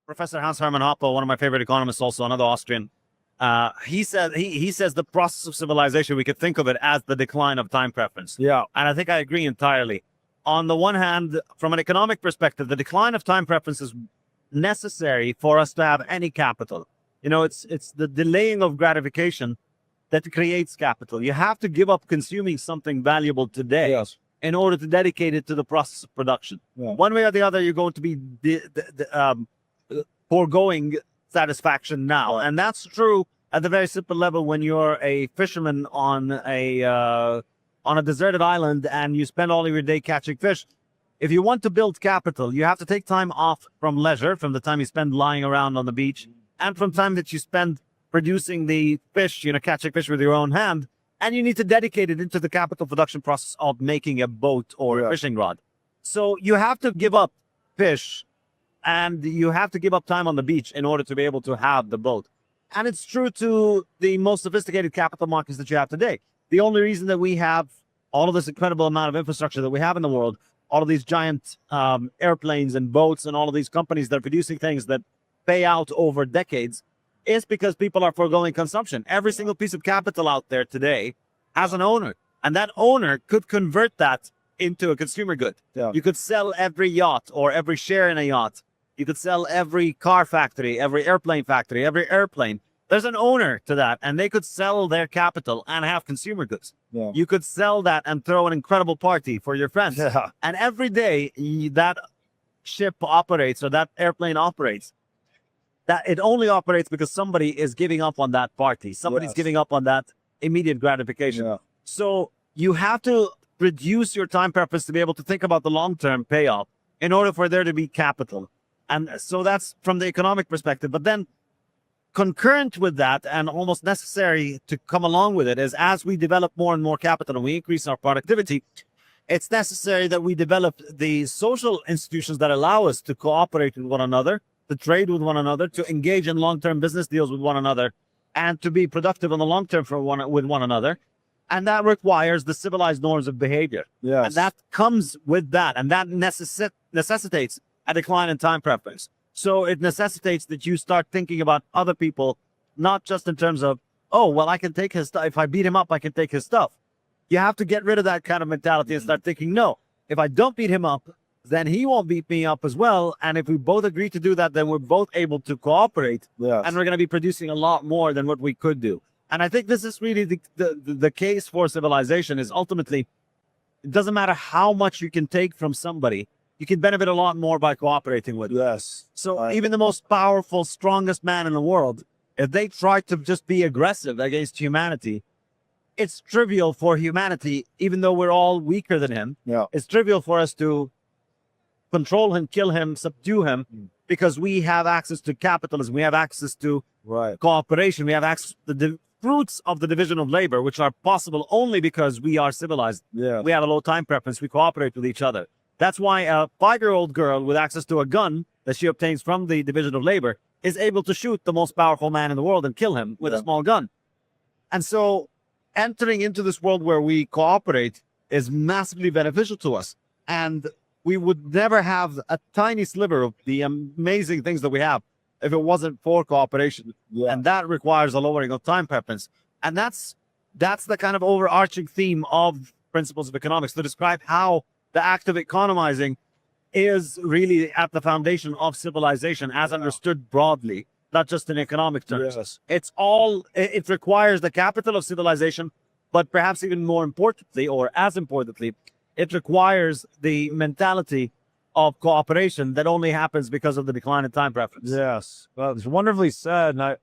Professor Hans-Hermann Hoppe, one of my favorite economists, also another Austrian, he says the process of civilization, we could think of it as the decline of time preference. Yeah. And I think I agree entirely. On the one hand, from an economic perspective, the decline of time preference is necessary for us to have any capital. You know, it's the delaying of gratification that creates capital. You have to give up consuming something valuable today. Yes. In order to dedicate it to the process of production. Yeah. One way or the other, you're going to be foregoing satisfaction now. Right. And that's true at the very simple level when you're a fisherman on a deserted island and you spend all of your day catching fish. If you want to build capital, you have to take time off from leisure, from the time you spend lying around on the beach, and from time that you spend producing the fish, you know, catching fish with your own hand. And you need to dedicate it into the capital production process of making a boat or a fishing rod. So you have to give up fish and you have to give up time on the beach in order to be able to have the boat. And it's true to the most sophisticated capital markets that you have today. The only reason that we have all of this incredible amount of infrastructure that we have in the world, all of these giant airplanes and boats and all of these companies that are producing things that pay out over decades, is because people are foregoing consumption. Every single piece of capital out there today has an owner, and that owner could convert that into a consumer good. Yeah. You could sell every yacht or every share in a yacht. You could sell every car factory, every airplane factory, every airplane. There's an owner to that, and they could sell their capital and have consumer goods. Yeah. You could sell that and throw an incredible party for your friends. Yeah. And every day that ship operates or that airplane operates, that it only operates because somebody is giving up on that party. Somebody's giving up on that immediate gratification. Yeah. So you have to reduce your time preference to be able to think about the long-term payoff in order for there to be capital. And so that's from the economic perspective. But then concurrent with that and almost necessary to come along with it is as we develop more and more capital and we increase our productivity, it's necessary that we develop the social institutions that allow us to cooperate with one another, to trade with one another, to engage in long-term business deals with one another, and to be productive in the long term with one another. And that requires the civilized norms of behavior. Yes. And that comes with that. And that necessitates a decline in time preference. So it necessitates that you start thinking about other people, not just in terms of, oh, well, I can take his stuff. If I beat him up, I can take his stuff. You have to get rid of that kind of mentality and start thinking, no, if I don't beat him up, then he won't beat me up as well. And if we both agree to do that, then we're both able to cooperate. Yes. And we're going to be producing a lot more than what we could do. And I think this is really the case for civilization is ultimately, it doesn't matter how much you can take from somebody, you can benefit a lot more by cooperating with them. Yes. So even the most powerful, strongest man in the world, if they try to just be aggressive against humanity, it's trivial for humanity, even though we're all weaker than him. Yeah. It's trivial for us to control him, kill him, subdue him, because we have access to capitalism. We have access to cooperation. We have access to the fruits of the division of labor, which are possible only because we are civilized. Yeah. We have a low time preference. We cooperate with each other. That's why a 5-year-old girl with access to a gun that she obtains from the division of labor is able to shoot the most powerful man in the world and kill him with a small gun. And so entering into this world where we cooperate is massively beneficial to us. And we would never have a tiny sliver of the amazing things that we have if it wasn't for cooperation. Yeah. And that requires a lowering of time preference. And that's the kind of overarching theme of principles of economics to describe how the act of economizing is really at the foundation of civilization as understood broadly, not just in economic terms. Yes. It requires the capital of civilization, but perhaps even more importantly, or as importantly, it requires the mentality of cooperation that only happens because of the decline in time preference. Yes. Well, it's wonderfully said. And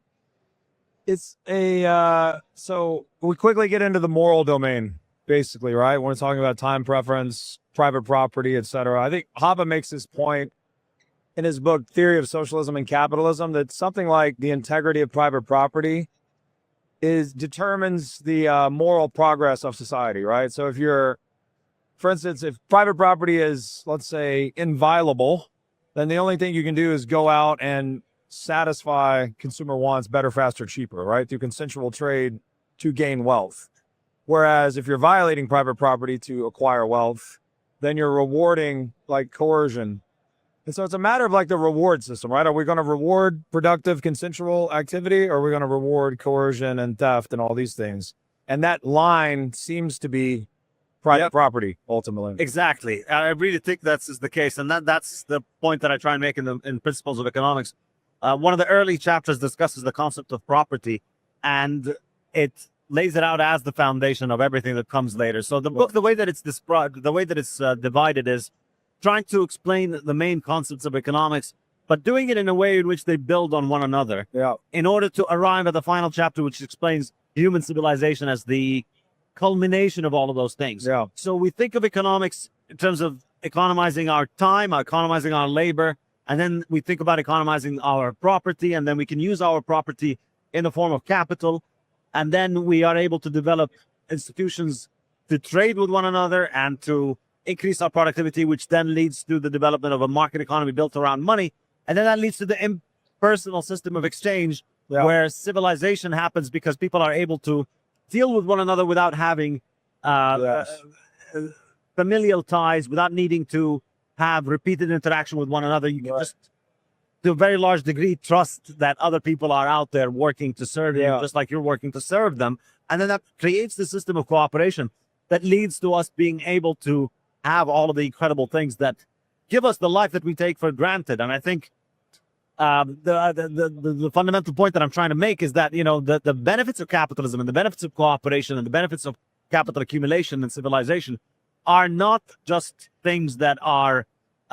so we quickly get into the moral domain, basically, right? When we're talking about time preference, private property, etc. I think Hoppe makes this point in his book, Theory of Socialism and Capitalism, that something like the integrity of private property determines the moral progress of society, right? So for instance, if private property is, let's say, inviolable, then the only thing you can do is go out and satisfy consumer wants better, faster, cheaper, right? Through consensual trade to gain wealth. Whereas if you're violating private property to acquire wealth, then you're rewarding like coercion. And so it's a matter of like the reward system, right? Are we going to reward productive consensual activity, or are we going to reward coercion and theft and all these things? And that line seems to be private property ultimately. Exactly. I really think that's the case. And that's the point that I try and make in Principles of Economics. One of the early chapters discusses the concept of property, and it lays it out as the foundation of everything that comes later. So the book, the way that it's described, the way that it's divided is trying to explain the main concepts of economics, but doing it in a way in which they build on one another in order to arrive at the final chapter, which explains human civilization as the culmination of all of those things. So we think of economics in terms of economizing our time, economizing our labor, and then we think about economizing our property, and then we can use our property in the form of capital, and then we are able to develop institutions to trade with one another and to increase our productivity, which then leads to the development of a market economy built around money. And then that leads to the impersonal system of exchange, where civilization happens because people are able to deal with one another without having familial ties, without needing to have repeated interaction with one another. You can just, to a very large degree, trust that other people are out there working to serve you, just like you're working to serve them. And then that creates the system of cooperation that leads to us being able to have all of the incredible things that give us the life that we take for granted. And I think the fundamental point that I'm trying to make is that, you know, the benefits of capitalism and the benefits of cooperation and the benefits of capital accumulation and civilization are not just things that are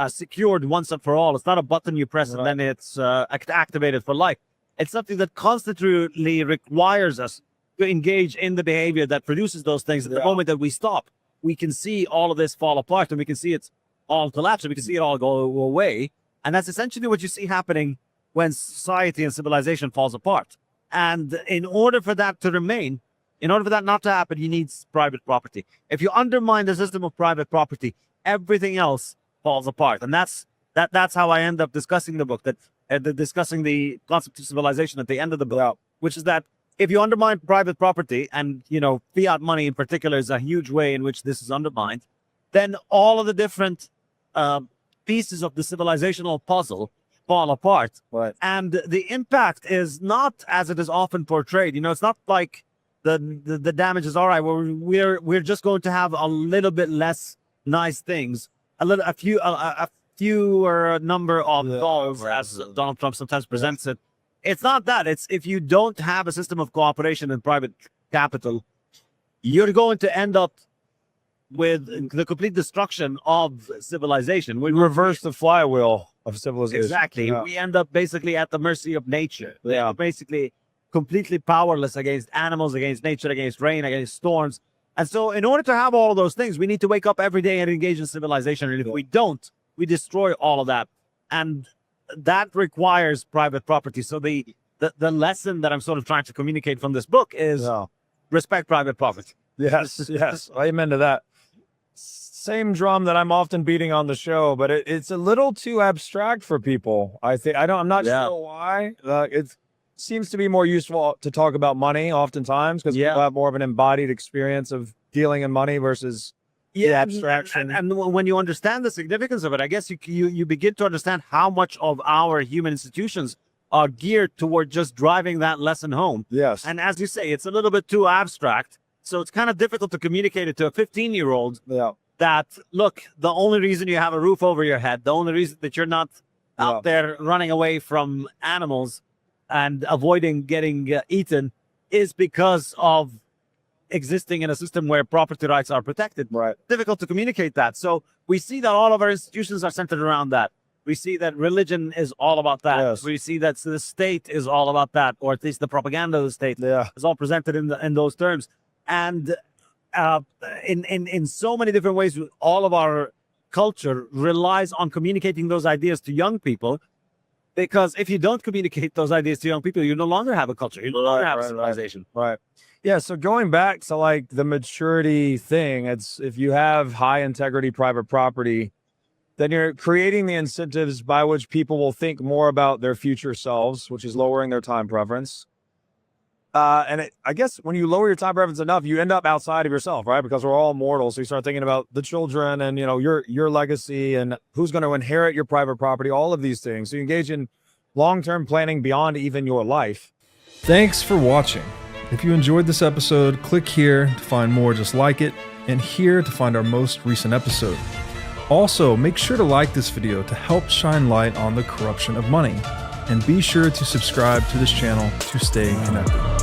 secured once and for all. It's not a button you press and then it's activated for life. It's something that constantly requires us to engage in the behavior that produces those things. At the moment that we stop, we can see all of this fall apart, and we can see it's all collapse, and we can see it all go away. And that's essentially what you see happening when society and civilization falls apart. And in order for that to remain, in order for that not to happen, you need private property. If you undermine the system of private property, everything else falls apart. And that's how I end up discussing the book, discussing the concept of civilization at the end of the book, which is that if you undermine private property, and, you know, fiat money in particular is a huge way in which this is undermined, then all of the different pieces of the civilizational puzzle fall apart. And the impact is not as it is often portrayed. You know, it's not like the damage is all right. We're just going to have a little bit less nice things, a fewer number of dollars, as Donald Trump sometimes presents it. It's not that. It's if you don't have a system of cooperation and private capital, you're going to end up with the complete destruction of civilization. We reverse the flywheel of civilization. Exactly. We end up basically at the mercy of nature. We're basically completely powerless against animals, against nature, against rain, against storms. And so in order to have all of those things, we need to wake up every day and engage in civilization. And if we don't, we destroy all of that. And that requires private property. So the lesson that I'm sort of trying to communicate from this book is respect private property. Yes, amen to that. Same drum that I'm often beating on the show, but it's a little too abstract for people. I'm not sure why. It seems to be more useful to talk about money oftentimes, because people have more of an embodied experience of dealing in money versus abstraction. And when you understand the significance of it, I guess you begin to understand how much of our human institutions are geared toward just driving that lesson home. Yes. And as you say, it's a little bit too abstract. So it's kind of difficult to communicate it to a 15-year-old that, look, the only reason you have a roof over your head, the only reason that you're not out there running away from animals and avoiding getting eaten is because of existing in a system where property rights are protected. Difficult to communicate that. So we see that all of our institutions are centered around that. We see that religion is all about that. We see that the state is all about that, or at least the propaganda of the state is all presented in those terms. And in so many different ways, all of our culture relies on communicating those ideas to young people, because if you don't communicate those ideas to young people, you no longer have a culture. You no longer have civilization. Yeah, so going back to like the maturity thing, it's if you have high integrity private property, then you're creating the incentives by which people will think more about their future selves, which is lowering their time preference. I guess when you lower your time preference enough, you end up outside of yourself, right? Because we're all mortal. So you start thinking about the children and, you know, your legacy and who's going to inherit your private property, all of these things. So you engage in long-term planning beyond even your life. Thanks for watching. If you enjoyed this episode, click here to find more just like it, and here to find our most recent episode. Also, make sure to like this video to help shine light on the corruption of money, and be sure to subscribe to this channel to stay connected.